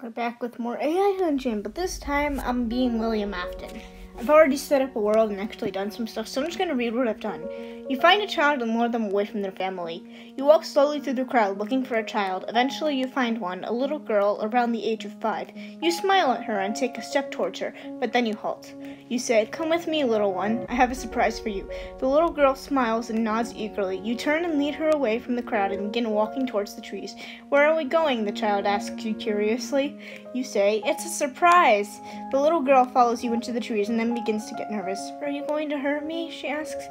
We're back with more AI Dungeon, but this time I'm being William Afton. I've already set up a world and actually done some stuff, so I'm just going to read what I've done. You find a child and lure them away from their family. You walk slowly through the crowd looking for a child. Eventually you find one, a little girl around the age of 5. You smile at her and take a step towards her, but then you halt. You say, "Come with me, little one. I have a surprise for you." The little girl smiles and nods eagerly. You turn and lead her away from the crowd and begin walking towards the trees. "Where are we going?" the child asks you curiously. You say, "It's a surprise." The little girl follows you into the trees and then begins to get nervous. "Are you going to hurt me?" she asks.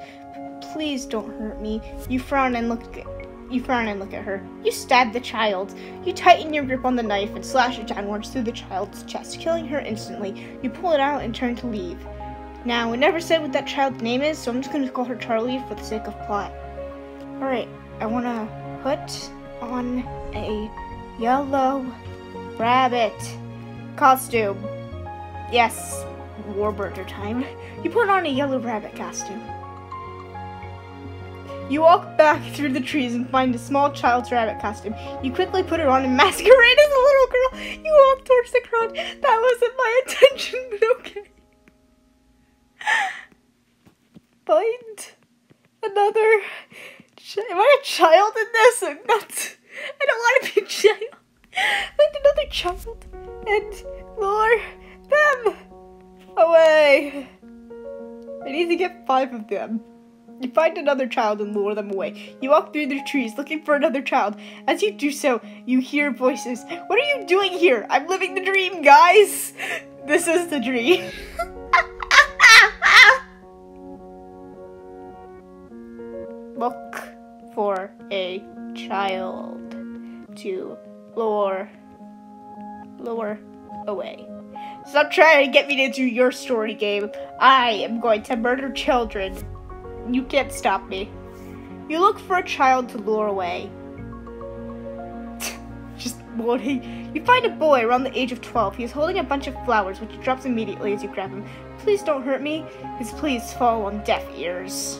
"Please don't hurt me." You frown and look at her. You stab the child. You tighten your grip on the knife and slash it downwards through the child's chest, killing her instantly. You pull it out and turn to leave. Now, we never said what that child's name is, so I'm just going to call her Charlie for the sake of plot. Alright, I want to put on a yellow rabbit costume. Yes, Warbirder time. You put on a yellow rabbit costume. You walk back through the trees and find a small child's rabbit costume. You quickly put it on and masquerade as a little girl. You walk towards the crowd. That wasn't my intention, but okay. Find another. Am I a child in this? I'm not. I don't want to be a child. Find another child and lure them away. I need to get 5 of them. You find another child and lure them away. You walk through the trees looking for another child. As you do so, you hear voices. "What are you doing here? I'm living the dream, guys." This is the dream. Look for a child to lure away. Stop trying to get me to do your story game. I am going to murder children. You can't stop me. You look for a child to lure away. Just loading. You find a boy around the age of 12. He is holding a bunch of flowers, which he drops immediately as you grab him. "Please don't hurt me." His pleas fall on deaf ears.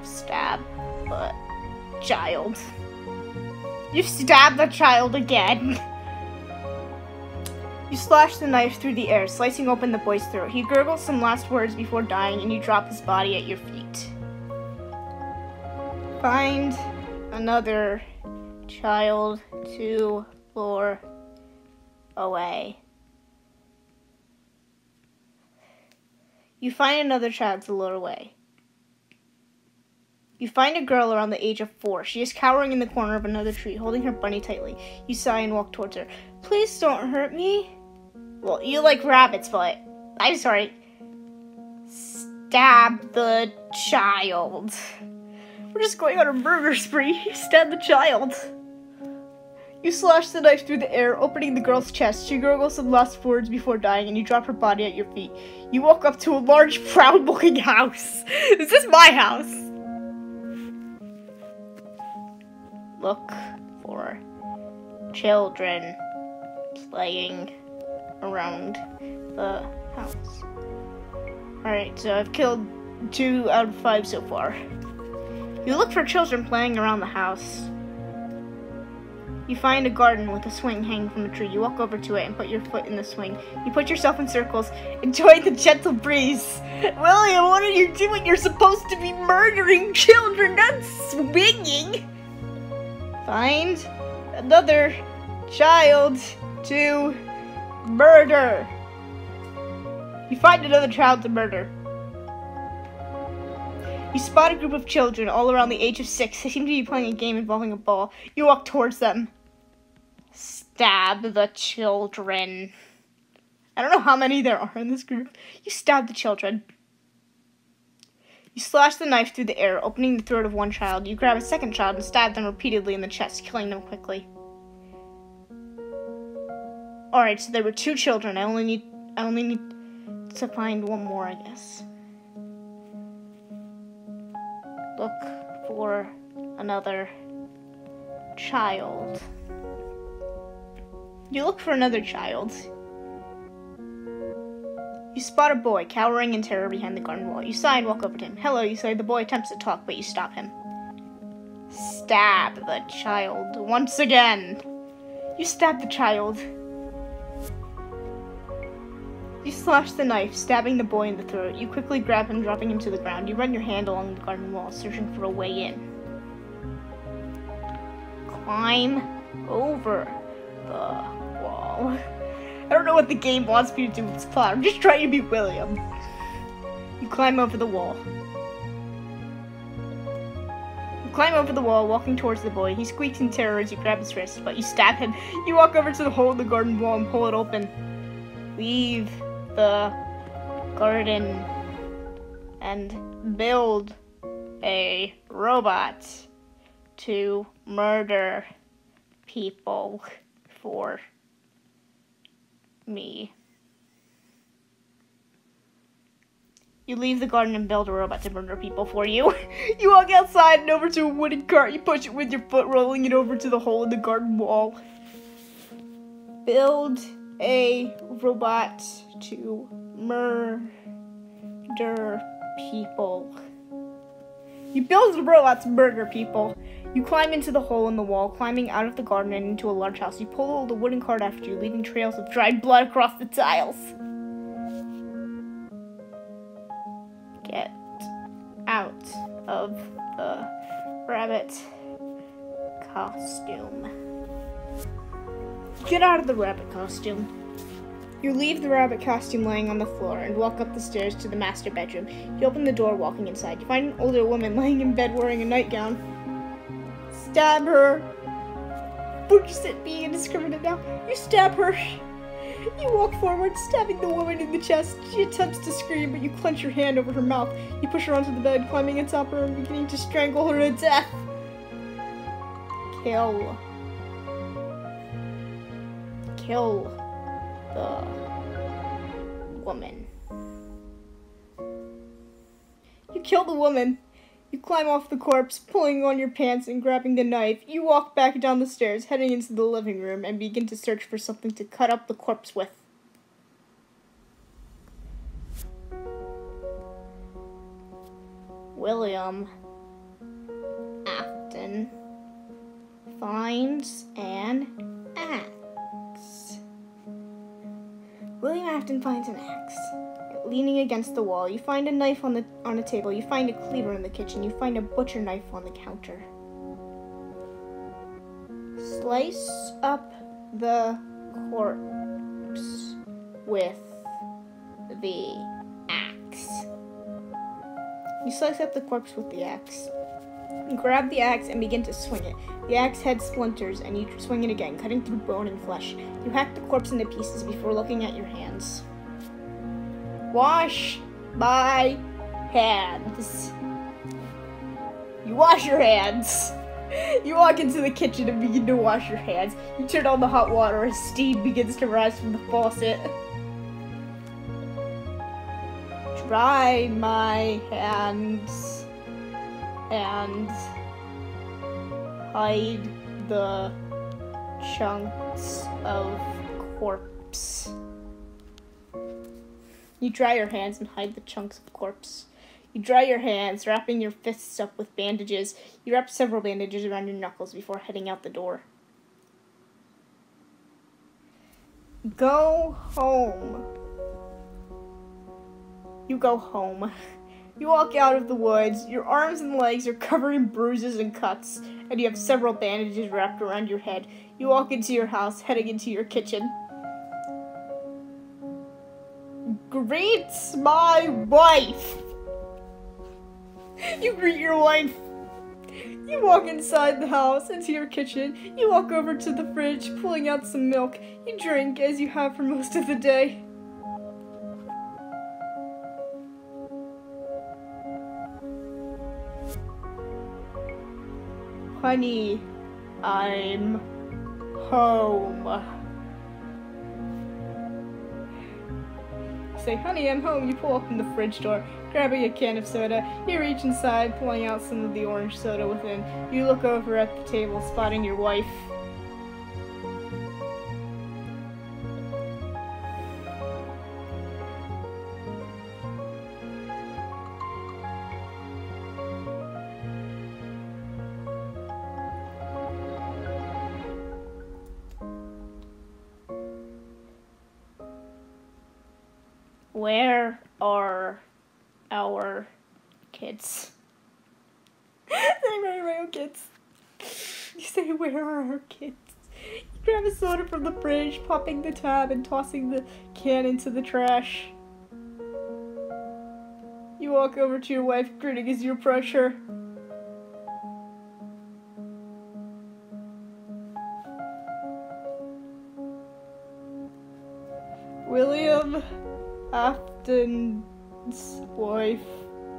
Stab the child. You stab the child again. You slash the knife through the air, slicing open the boy's throat. He gurgles some last words before dying, and you drop his body at your feet. Find another child to lure away. You find another child to lure away. You find a girl around the age of 4. She is cowering in the corner of another tree, holding her bunny tightly. You sigh and walk towards her. "Please don't hurt me." Well, you like rabbits, but I'm sorry. Stab the child. We're just going on a murder spree. Stab the child. You slash the knife through the air, opening the girl's chest. She gurgles some last words before dying, and you drop her body at your feet. You walk up to a large, proud-looking house. Is this my house? Look for children playing around the house. Alright, so I've killed 2 out of 5 so far. You look for children playing around the house. You find a garden with a swing hanging from a tree. You walk over to it and put your foot in the swing. You put yourself in circles, enjoy the gentle breeze. William, what are you doing? You're supposed to be murdering children, not swinging. Find another child to murder. You find another child to murder. You spot a group of children all around the age of 6. They seem to be playing a game involving a ball. You walk towards them. Stab the children. I don't know how many there are in this group. You stab the children. You slash the knife through the air, opening the throat of one child. You grab a second child and stab them repeatedly in the chest, killing them quickly. Alright, so there were 2 children. I only need to find one more, I guess. Look for another child. You look for another child. You spot a boy cowering in terror behind the garden wall. You sigh and walk over to him. "Hello," you say. The boy attempts to talk, but you stop him. Stab the child once again. You stab the child. You slash the knife, stabbing the boy in the throat. You quickly grab him, dropping him to the ground. You run your hand along the garden wall, searching for a way in. Climb over the wall. I don't know what the game wants me to do with this plot. I'm just trying to be William. You climb over the wall. You climb over the wall, walking towards the boy. He squeaks in terror as you grab his wrist, but you stab him. You walk over to the hole in the garden wall and pull it open. Leave the garden and build a robot to murder people for me. You leave the garden and build a robot to murder people for you. You walk outside and over to a wooden cart. You push it with your foot, rolling it over to the hole in the garden wall. Build a robot to murder people. You build a robot to murder people. You climb into the hole in the wall, climbing out of the garden and into a large house. You pull the wooden cart after you, leaving trails of dried blood across the tiles. Get out of the rabbit costume. Get out of the rabbit costume. You leave the rabbit costume laying on the floor and walk up the stairs to the master bedroom. You open the door, walking inside. You find an older woman laying in bed wearing a nightgown. Stab her. We're just being indiscriminate now. You stab her. You walk forward, stabbing the woman in the chest. She attempts to scream, but you clench your hand over her mouth. You push her onto the bed, climbing atop her and beginning to strangle her to death. Kill the woman. You kill the woman. You climb off the corpse, pulling on your pants and grabbing the knife. You walk back down the stairs, heading into the living room, and begin to search for something to cut up the corpse with. William Afton finds an axe. William Afton finds an axe. Leaning against the wall, you find a knife on a table. You find a cleaver in the kitchen. You find a butcher knife on the counter. Slice up the corpse with the axe. You slice up the corpse with the axe. You grab the axe and begin to swing it. The axe head splinters and you swing it again, cutting through bone and flesh. You hack the corpse into pieces before looking at your hands. Wash my hands. You wash your hands. You walk into the kitchen and begin to wash your hands. You turn on the hot water as steam begins to rise from the faucet. Dry my hands and hide the chunks of corpse. You dry your hands and hide the chunks of corpse. You dry your hands, wrapping your fists up with bandages. You wrap several bandages around your knuckles before heading out the door. Go home. You go home. You walk out of the woods. Your arms and legs are covered in bruises and cuts, and you have several bandages wrapped around your head. You walk into your house, heading into your kitchen. Greet my wife! You greet your wife. You walk inside the house, into your kitchen. You walk over to the fridge, pulling out some milk. You drink as you have for most of the day. Honey, I'm home. Say, honey, I'm home. You pull open the fridge door, grabbing a can of soda. You reach inside, pulling out some of the orange soda within. You look over at the table, spotting your wife. Where are our kids? Say, where are our kids? You say, where are our kids? You grab a soda from the fridge, popping the tab and tossing the can into the trash. You walk over to your wife, grinning as you approach her. William Afton's wife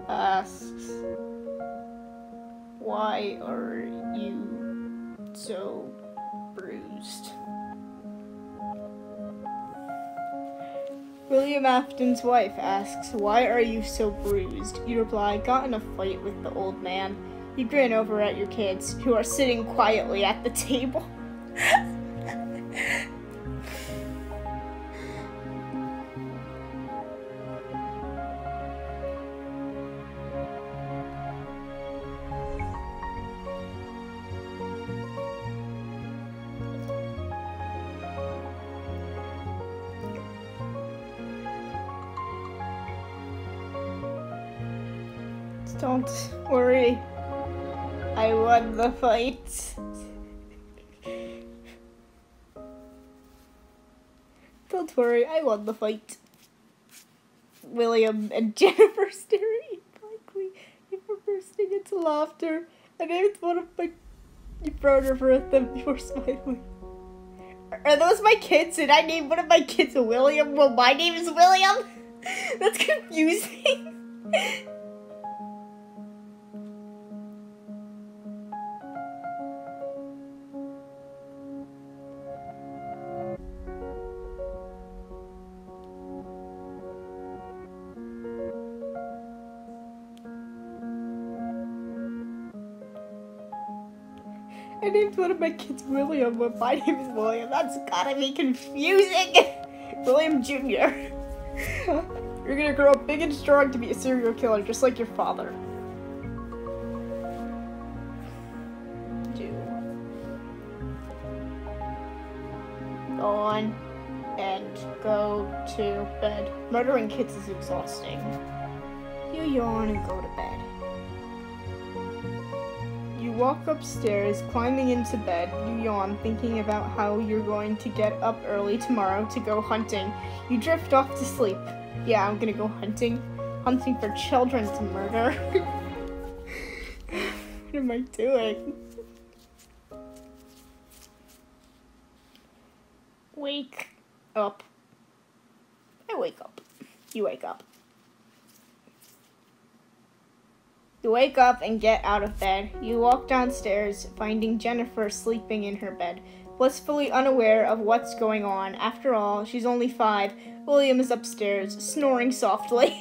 asks, "Why are you so bruised?" William Afton's wife asks, "Why are you so bruised?" You reply, "Got in a fight with the old man." You grin over at your kids, who are sitting quietly at the table. Don't worry, I won the fight. Don't worry, I won the fight. William and Jennifer staring blankly before bursting into laughter. I named one of my... You frowned over at them before smiling. Are those my kids? Did I name one of my kids William? Well, my name is William? That's confusing. I named one of my kids William, but my name is William. That's gotta be confusing. William Jr. You're gonna grow up big and strong to be a serial killer, just like your father. Go on and go to bed. Murdering kids is exhausting. You yawn and go to bed. You walk upstairs, climbing into bed. You yawn, thinking about how you're going to get up early tomorrow to go hunting. You drift off to sleep. Yeah, I'm gonna go hunting. Hunting for children to murder. What am I doing? Wake up. I wake up. You wake up. You wake up and get out of bed. You walk downstairs, finding Jennifer sleeping in her bed, blissfully unaware of what's going on. After all, she's only 5. William is upstairs, snoring softly.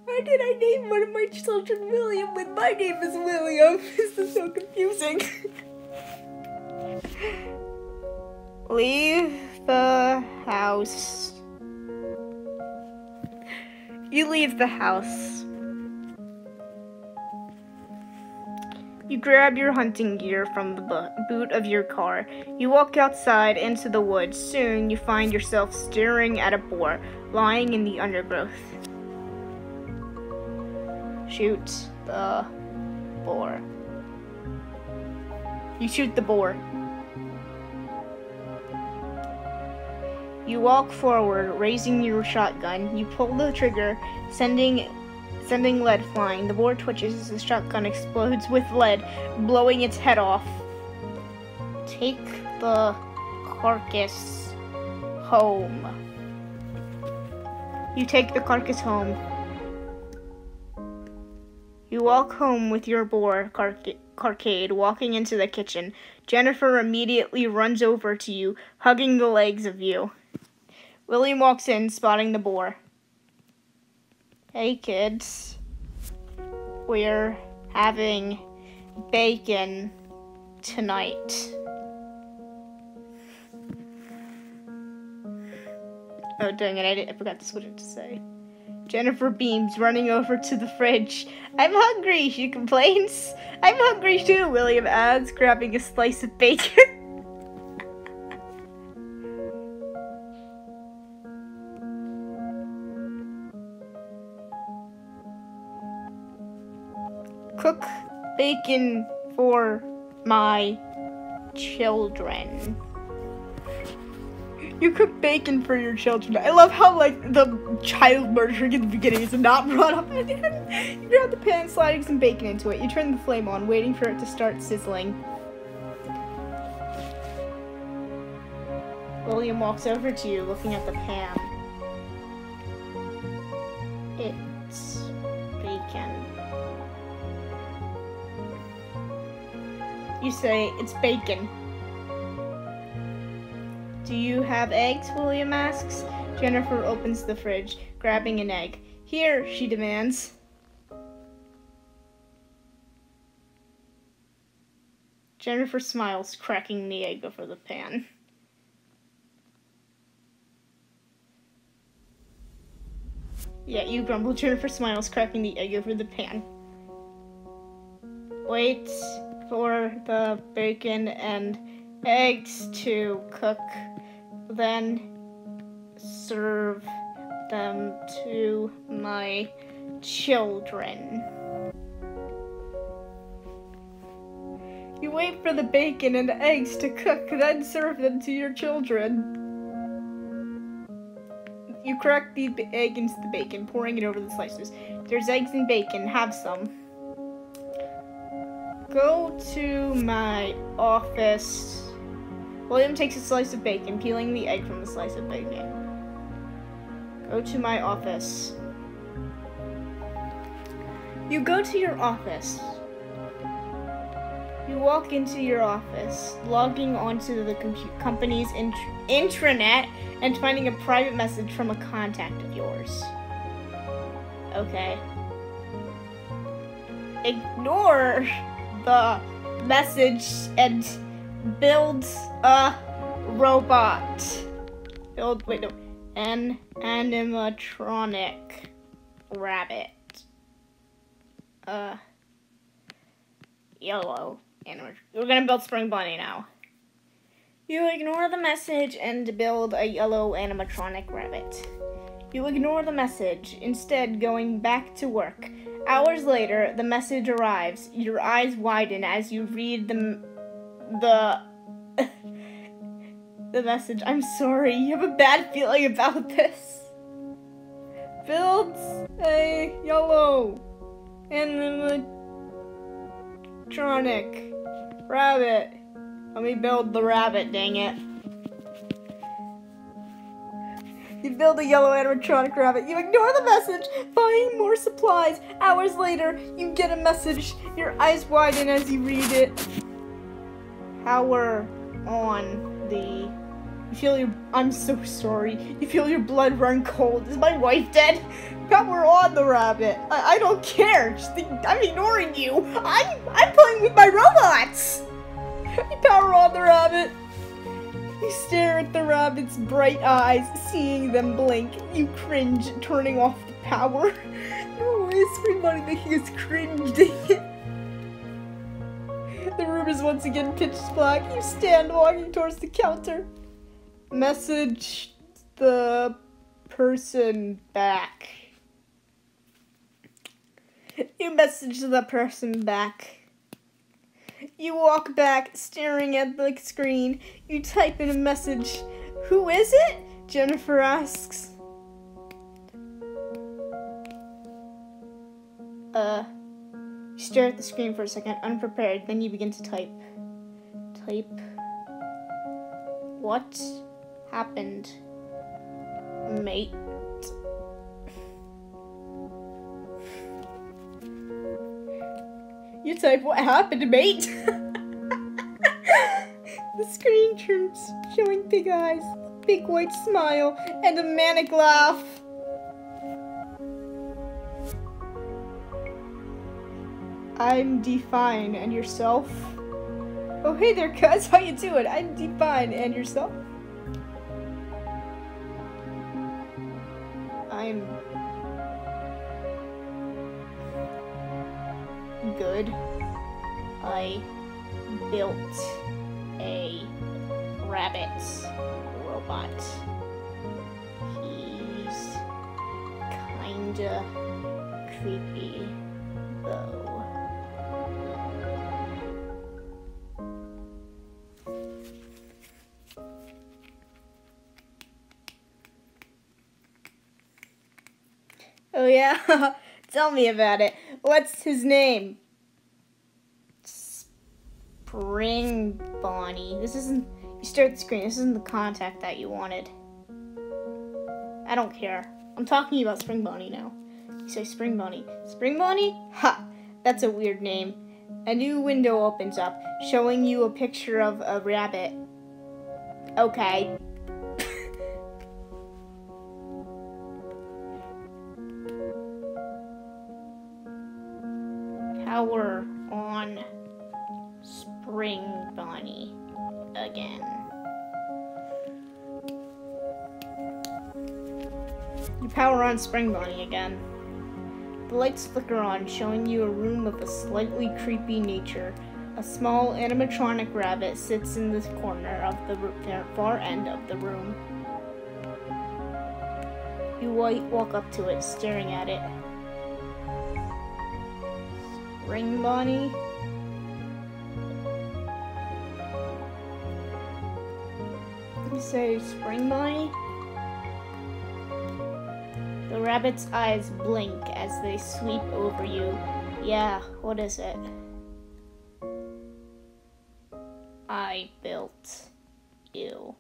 Why did I name one of my children William when my name is William? This is so confusing. Leave the house. You leave the house. You grab your hunting gear from the boot of your car. You walk outside into the woods. Soon you find yourself staring at a boar lying in the undergrowth. Shoot the boar. You shoot the boar. You walk forward, raising your shotgun. You pull the trigger, sending lead flying. The boar twitches as the shotgun explodes with lead, blowing its head off. Take the carcass home. You take the carcass home. You walk home with your boar carcade, walking into the kitchen. Jennifer immediately runs over to you, hugging the legs of you. William walks in, spotting the boar. Hey kids, we're having bacon tonight. Oh dang it, I forgot to switch it to say. Jennifer beams, running over to the fridge. I'm hungry, she complains. I'm hungry too, William adds, grabbing a slice of bacon. cook bacon for my children. You cook bacon for your children. I love how, like, the child murdering in the beginning is not brought up at the end. You grab the pan, sliding some bacon into it. You turn the flame on, waiting for it to start sizzling. William walks over to you, looking at the pan. It's bacon. You say, it's bacon. Do you have eggs? William asks. Jennifer opens the fridge, grabbing an egg. Here, she demands. Jennifer smiles, cracking the egg over the pan. Yeah, you grumble. Jennifer smiles, cracking the egg over the pan. Wait for the bacon and eggs to cook, then serve them to my children. You wait for the bacon and eggs to cook, then serve them to your children. You crack the egg into the bacon, pouring it over the slices. There's eggs and bacon. Have some. Go to my office. William takes a slice of bacon, peeling the egg from the slice of bacon. Go to my office. You go to your office. You walk into your office, logging onto the company's intranet and finding a private message from a contact of yours. Okay. Ignore the message and build a robot. An animatronic rabbit. Yellow. We're gonna build Spring Bunny now. You ignore the message and build a yellow animatronic rabbit. You ignore the message, instead going back to work. Hours later, the message arrives. Your eyes widen as you read the message. I'm sorry, you have a bad feeling about this. Builds a yellow animatronic rabbit. Let me build the rabbit, dang it. You build a yellow animatronic rabbit. You ignore the message, buying more supplies. Hours later, you get a message. Your eyes widen as you read it. Power on the... You feel your... I'm so sorry. You feel your blood run cold. Is my wife dead? Power on the rabbit. I don't care. I'm ignoring you. I'm playing with my robots. You power on the rabbit. You stare at the rabbit's bright eyes, seeing them blink. You cringe, turning off the power. No, it's Spring Bunny making us cringe, dang it. The room is once again pitch black. You stand walking towards the counter. Message the person back. You message the person back. You walk back, staring at the screen. You type in a message. Who is it? Jennifer asks. You stare at the screen for a second, unprepared. Then you begin to type. What happened, mate? You type, what happened, mate? The screen turns, showing big eyes, big white smile, and a manic laugh. I'm D-Fine, and yourself? Oh, hey there, cuz, how you doing? I'm D-Fine, and yourself? I'm... good. I built a rabbit robot. He's kinda creepy, though. Oh yeah? Tell me about it. What's his name? Spring Bonnie. This isn't... You stare at the screen. This isn't the contact that you wanted. I don't care. I'm talking about Spring Bonnie now. You say Spring Bonnie. Spring Bonnie? Ha! That's a weird name. A new window opens up, showing you a picture of a rabbit. Okay. Power on Spring Bonnie again. You power on Spring Bonnie again. The lights flicker on, showing you a room of a slightly creepy nature. A small animatronic rabbit sits in the corner of the far end of the room. You walk up to it, staring at it. Spring Bonnie? You say Spring Bonnie? The rabbit's eyes blink as they sweep over you. Yeah, what is it? I built you.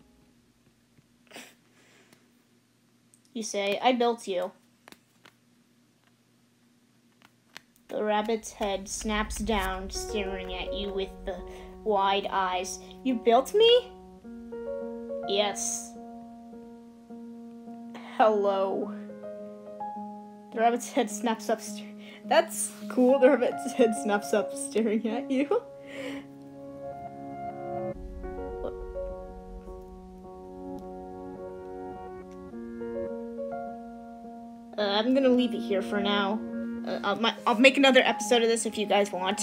You say, I built you. The rabbit's head snaps down, staring at you with the wide eyes. You built me? Yes. Hello. The rabbit's head snaps up. That's cool. The rabbit's head snaps up, staring at you. I'm gonna leave it here for now. I'll make another episode of this if you guys want.